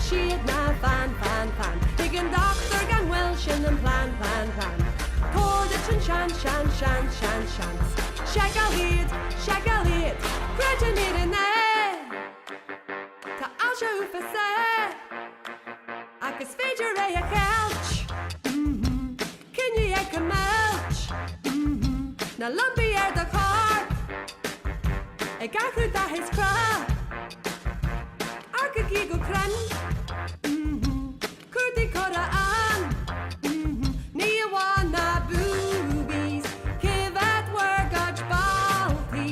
siad na fan Ig an doctor gan Welsh and plan Cordage and shan Shag a lead Cretin it in there Ta alja ufa se Agus féidir é a couch Cyn i ag a melch Na lumpy the carp Ag acw da his crap Arca giggle cran Curdy cora an Nia wana boobies Give at work ag balti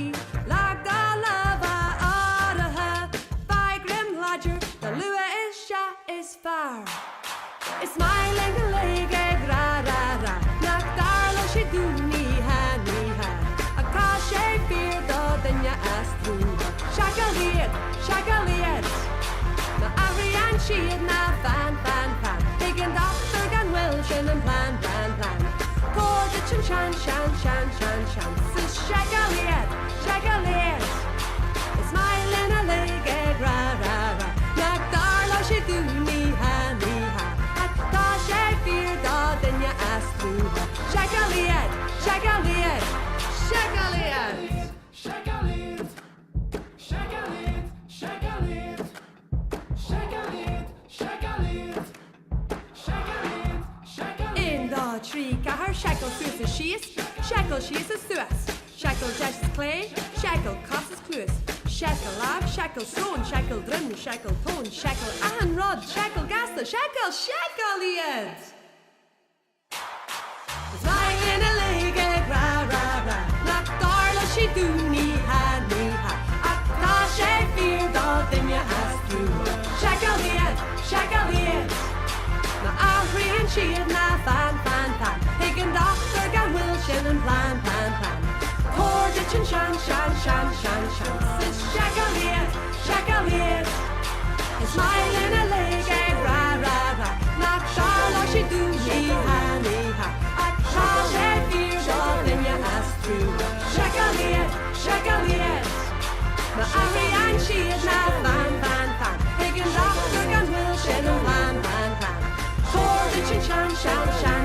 Lag da lava araha By grim lodger The lua is far Is smiling a leg ag ra Nak darlo she do ni ha A ka she fear do then ya ask through Shagaliet Na Arian she'd na fan Big and doctor gan Welsh and plan Cordage and shan Sis Shagaliet Is smiling a leg ag ra Nak darlo she do ni ha A ka she fear do then ya ask through Shagaliet In the tree car shackle sues is shackle she's a suas shackle jess clay shackle cost is clues shackle laugh shackle stone shackle drum shackle tone shackle and rod shackle gas the shackle yet Lying a leg ra Nak darla she do ni ha A ta she fear do then ya ask through Shackle yet Na Arian she'd na fan Ig an doctor gan Welsh and plan Cordage and shan Sis Shagaliet Is smiling a leg ra Nak darla she do ni ha A ta she fear do then ya ask through Shagaliet Na Arian she'd na fan Ig an doctor gan Welsh and plan Cordage and shan